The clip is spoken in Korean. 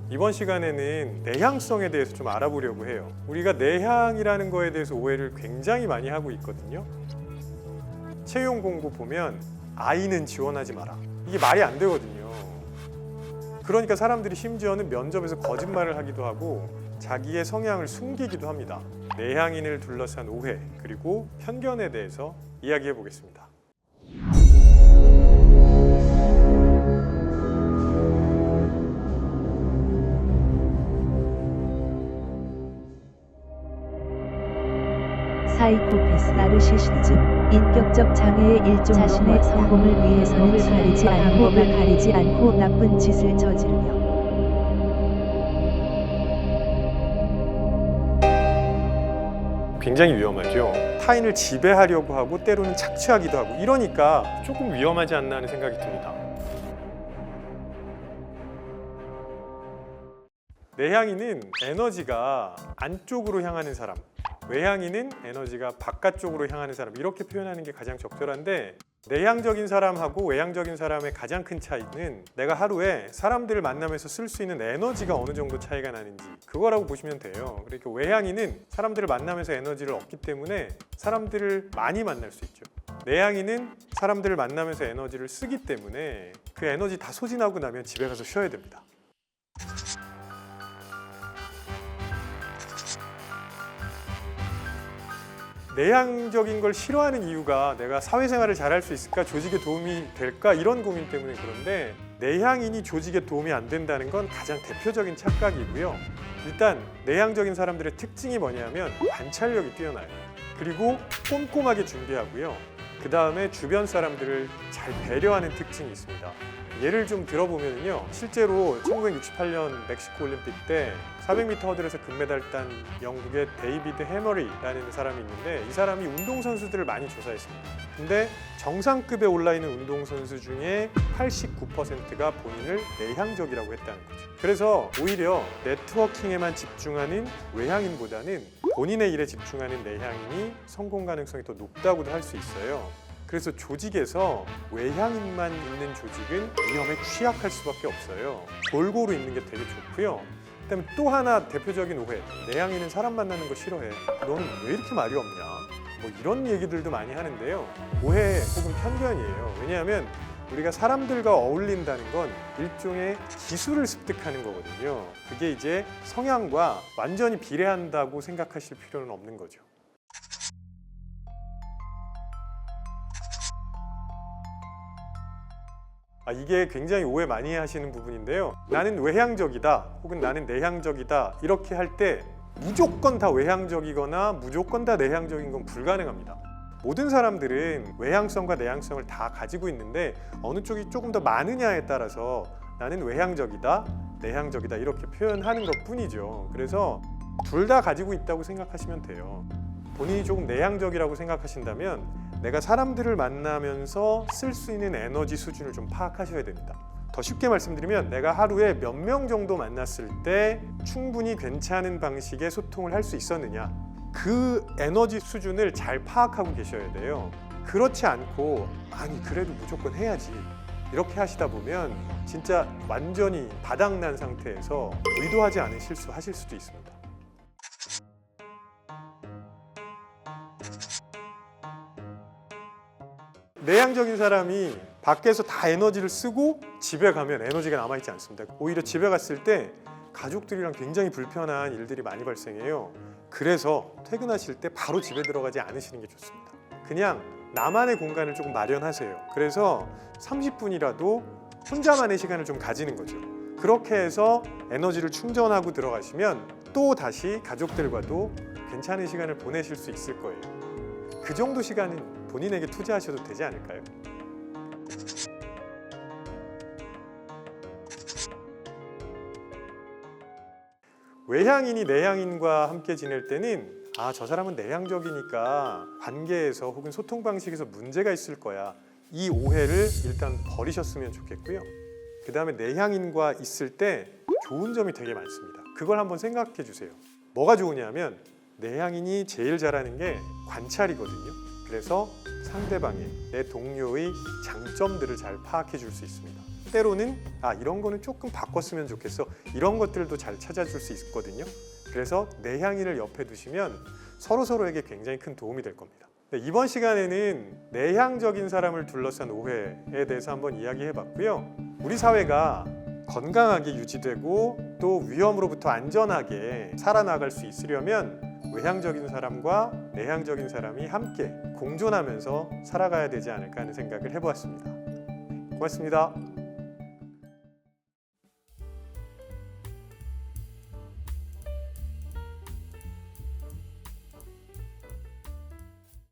이번 시간에는 내향성에 대해서 좀 알아보려고 해요. 우리가 내향이라는 거에 대해서 오해를 굉장히 많이 하고 있거든요. 채용 공고 보면 I는 지원하지 마라. 이게 말이 안 되거든요. 그러니까 사람들이 심지어는 면접에서 거짓말을 하기도 하고 자기의 성향을 숨기기도 합니다. 내향인을 둘러싼 오해 그리고 편견에 대해서 이야기해 보겠습니다. 사이코패스, 나르시시즘, 인격적 장애의 일종. 자신의 성공을 위해서는 가리지 않고 나쁜 짓을 저지르며 굉장히 위험하죠. 타인을 지배하려고 하고 때로는 착취하기도 하고 이러니까 조금 위험하지 않나 하는 생각이 듭니다. 내향인은 에너지가 안쪽으로 향하는 사람, 외향인은 에너지가 바깥쪽으로 향하는 사람, 이렇게 표현하는 게 가장 적절한데, 내향적인 사람하고 외향적인 사람의 가장 큰 차이는 내가 하루에 사람들을 만나면서 쓸 수 있는 에너지가 어느 정도 차이가 나는지 그거라고 보시면 돼요. 그러니까 외향인은 사람들을 만나면서 에너지를 얻기 때문에 사람들을 많이 만날 수 있죠. 내향인은 사람들을 만나면서 에너지를 쓰기 때문에 그 에너지 다 소진하고 나면 집에 가서 쉬어야 됩니다. 내향적인 걸 싫어하는 이유가 내가 사회생활을 잘할 수 있을까, 조직에 도움이 될까, 이런 고민 때문에 그런데, 내향인이 조직에 도움이 안 된다는 건 가장 대표적인 착각이고요. 일단 내향적인 사람들의 특징이 뭐냐면 관찰력이 뛰어나요. 그리고 꼼꼼하게 준비하고요. 그 다음에 주변 사람들을 잘 배려하는 특징이 있습니다. 예를 좀 들어보면요, 실제로 1968년 멕시코 올림픽 때 400m 허들에서 금메달 딴 영국의 데이비드 해머리라는 사람이 있는데, 이 사람이 운동선수들을 많이 조사했습니다. 근데 정상급에 올라 있는 운동선수 중에 89%가 본인을 내향적이라고 했다는 거죠. 그래서 오히려 네트워킹에만 집중하는 외향인보다는 본인의 일에 집중하는 내향인이 성공 가능성이 더 높다고도 할 수 있어요. 그래서 조직에서 외향인만 있는 조직은 위험에 취약할 수밖에 없어요. 골고루 있는 게 되게 좋고요. 그다음에 또 하나 대표적인 오해, 내향인은 사람 만나는 거 싫어해. 너는 왜 이렇게 말이 없냐? 뭐 이런 얘기들도 많이 하는데요. 오해 혹은 편견이에요. 왜냐하면 우리가 사람들과 어울린다는 건 일종의 기술을 습득하는 거거든요. 그게 이제 성향과 완전히 비례한다고 생각하실 필요는 없는 거죠. 이게 굉장히 오해 많이 하시는 부분인데요. 나는 외향적이다 혹은 나는 내향적이다 이렇게 할 때 무조건 다 외향적이거나 무조건 다 내향적인 건 불가능합니다. 모든 사람들은 외향성과 내향성을 다 가지고 있는데 어느 쪽이 조금 더 많으냐에 따라서 나는 외향적이다, 내향적이다 이렇게 표현하는 것 뿐이죠. 그래서 둘 다 가지고 있다고 생각하시면 돼요. 본인이 조금 내향적이라고 생각하신다면 내가 사람들을 만나면서 쓸 수 있는 에너지 수준을 좀 파악하셔야 됩니다. 더 쉽게 말씀드리면 내가 하루에 몇 명 정도 만났을 때 충분히 괜찮은 방식의 소통을 할 수 있었느냐, 그 에너지 수준을 잘 파악하고 계셔야 돼요. 그렇지 않고 아니 그래도 무조건 해야지 이렇게 하시다 보면 진짜 완전히 바닥난 상태에서 의도하지 않은 실수 하실 수도 있습니다. 내향적인 사람이 밖에서 다 에너지를 쓰고 집에 가면 에너지가 남아있지 않습니다. 오히려 집에 갔을 때 가족들이랑 굉장히 불편한 일들이 많이 발생해요. 그래서 퇴근하실 때 바로 집에 들어가지 않으시는 게 좋습니다. 그냥 나만의 공간을 조금 마련하세요. 그래서 30분이라도 혼자만의 시간을 좀 가지는 거죠. 그렇게 해서 에너지를 충전하고 들어가시면 또 다시 가족들과도 괜찮은 시간을 보내실 수 있을 거예요. 그 정도 시간은 본인에게 투자하셔도 되지 않을까요? 외향인이 내향인과 함께 지낼 때는 저 사람은 내향적이니까 관계에서 혹은 소통 방식에서 문제가 있을 거야, 이 오해를 일단 버리셨으면 좋겠고요. 그 다음에 내향인과 있을 때 좋은 점이 되게 많습니다. 그걸 한번 생각해 주세요. 뭐가 좋으냐면 내향인이 제일 잘하는 게 관찰이거든요. 그래서 상대방의, 내 동료의 장점들을 잘 파악해 줄 수 있습니다. 때로는 이런 거는 조금 바꿨으면 좋겠어, 이런 것들도 잘 찾아줄 수 있거든요. 그래서 내향인을 옆에 두시면 서로에게 굉장히 큰 도움이 될 겁니다. 네, 이번 시간에는 내향적인 사람을 둘러싼 오해에 대해서 한번 이야기해 봤고요. 우리 사회가 건강하게 유지되고 또 위험으로부터 안전하게 살아나갈 수 있으려면 외향적인 사람과 내향적인 사람이 함께 공존하면서 살아가야 되지 않을까 하는 생각을 해보았습니다. 고맙습니다.